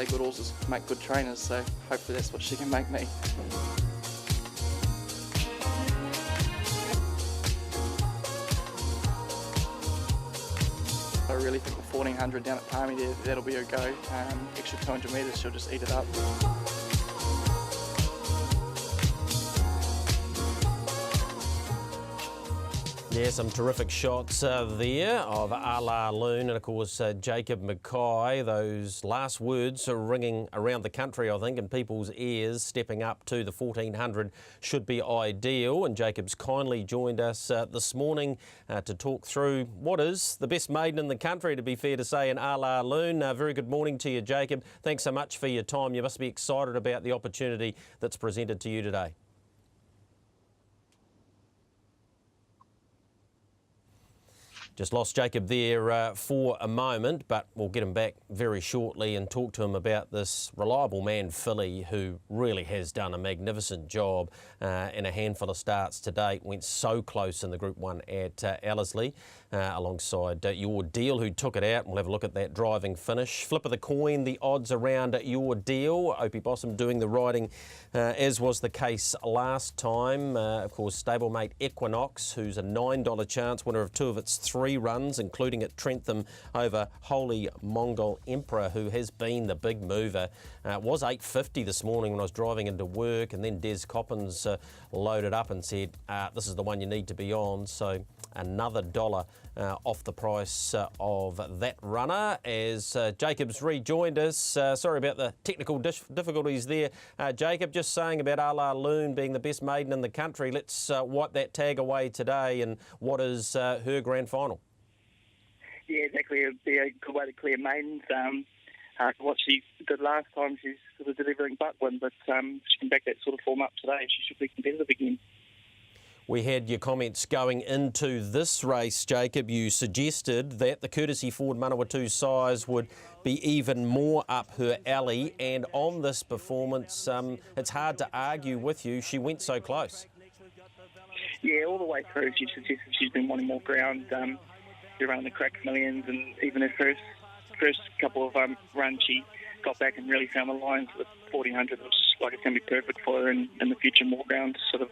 say good horses make good trainers, so hopefully that's what she can make me. I really think the 1400 down at Palmy there, that'll be a go. Extra 200 metres, she'll just eat it up. Yeah, some terrific shots there of A La Lune and, of course, Jacob McKay. Those last words are ringing around the country, I think, in people's ears. Stepping up to the 1400 should be ideal. And Jacob's kindly joined us this morning to talk through what is the best maiden in the country, to be fair to say, in A La Lune. Very good morning to you, Jacob. Thanks so much for your time. You must be excited about the opportunity that's presented to you today. Just lost Jacob there for a moment, but we'll get him back very shortly and talk to him about this reliable man filly who really has done a magnificent job in a handful of starts to date. Went so close in the Group 1 at Ellerslie alongside Your Deal, who took it out. We'll have a look at that driving finish. Flip of the coin, the odds around Your Deal. Opie Bossum doing the riding as was the case last time. Of course, stablemate Equinox, who's a $9 chance, winner of 2 of its 3 runs, including at Trentham over Holy Mongol Emperor, who has been the big mover. It was $8.50 this morning when I was driving into work, and then Des Coppins loaded up and said, this is the one you need to be on. So another $1 off the price of that runner as Jacob's rejoined us. Sorry about the technical difficulties there. Jacob, just saying about A La Lune being the best maiden in the country. Let's wipe that tag away today, and what is her grand final? Yeah, exactly. It would be a good way to clear maidens. What she did last time, she's sort of delivering Buckwin, but she can back that sort of form up today. She should be competitive again. We had your comments going into this race, Jacob. You suggested that the Courtesy Ford Manawatu size would be even more up her alley, and on this performance, it's hard to argue with you. She went so close. Yeah, all the way through. She suggested she's been wanting more ground. Around the Crack Millions, and even her first couple of runs, she got back and really found the lines with 1400, which is like it's going to be perfect for her in the future. More ground, sort of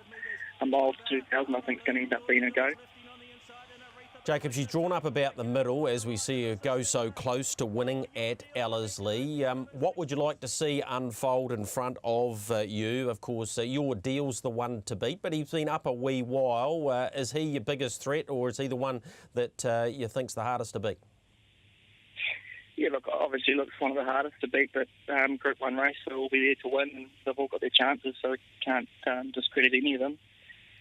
a mile to 2000, I think is going to end up being a go. Jacob, she's drawn up about the middle as we see her go so close to winning at Ellerslie. What would you like to see unfold in front of you? Of course, Your Deal's the one to beat, but he's been up a wee while. Is he your biggest threat, or is he the one that you think's the hardest to beat? Yeah, look, obviously looks one of the hardest to beat, but Group 1 race, so we'll be there to win, and they've all got their chances, so we can't discredit any of them.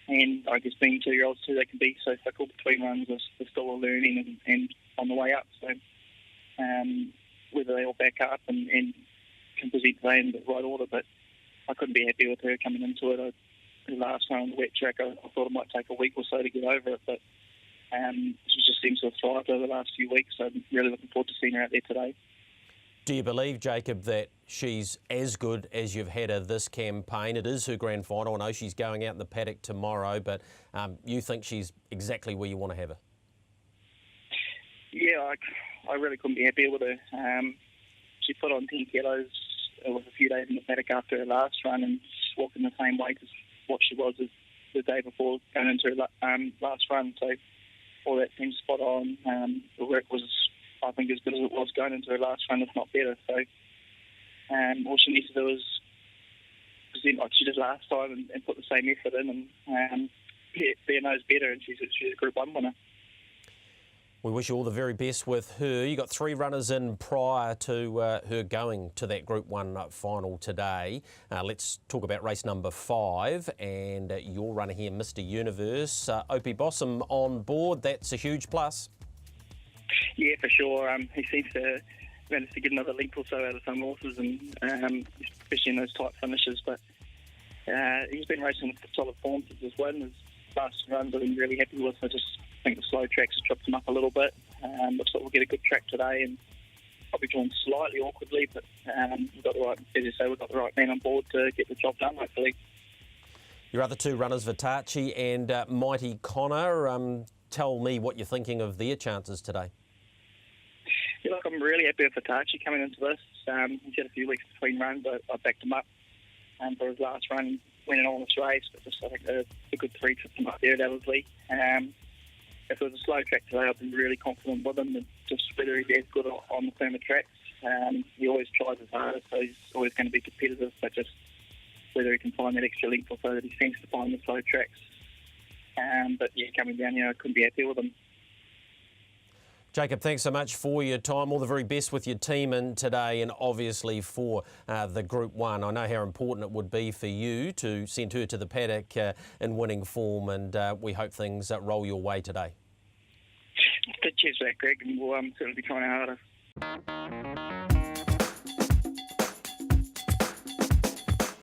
And I guess being 2-year-olds too, they can be so fickle between runs. They're still learning and on the way up. So whether they all back up and can present today in the right order, but I couldn't be happy with her coming into it. The last one on the wet track, I thought it might take a week or so to get over it, but she just seems to have thrived over the last few weeks. So I'm really looking forward to seeing her out there today. Do you believe, Jacob, that she's as good as you've had her this campaign? It is her grand final. I know she's going out in the paddock tomorrow, but you think she's exactly where you want to have her? Yeah, I really couldn't be happier with her. She put on 10 kilos with a few days in the paddock after her last run, and she's walking the same weight as what she was the day before going into her last run. So all that seems spot on. The work was, I think, as good as it was going into her last run, if not better. So all she needs to do is present like she did last time and put the same effort in, and Bear knows better, and she's a Group 1 winner. We wish you all the very best with her. You got 3 runners in prior to her going to that Group 1 final today. Let's talk about race number 5 and your runner here, Mr. Universe. Opie Bossum on board. That's a huge plus. Yeah, for sure. He seems to manage to get another length or so out of some horses, and especially in those tight finishes. But he's been racing with solid form since his win. His last runs I've been really happy with. I just think the slow tracks have tripped him up a little bit. Looks like we'll get a good track today, and I'll be drawn slightly awkwardly, but we've got the right, as you say, we've got the right man on board to get the job done, hopefully. Your other 2 runners, Vitachi and Mighty Connor. Tell me what you're thinking of their chances today. Yeah, look, I'm really happy with Vitachi coming into this. he's had a few weeks between runs. I backed him up for his last run, winning all this race, but just I think a good 3 trips him up there at Ellerslie. If it was a slow track today, I'd be really confident with him, and just whether he's as good on the firmer tracks. He always tries his hardest, so he's always going to be competitive, but just whether he can find that extra length or so that he seems to find the slow tracks. But yeah, coming down here, I couldn't be happy with him. Jacob, thanks so much for your time. All the very best with your team in today, and obviously for the Group 1. I know how important it would be for you to send her to the paddock in winning form, and we hope things roll your way today. Cheers for that, Greg, and we'll certainly be trying harder.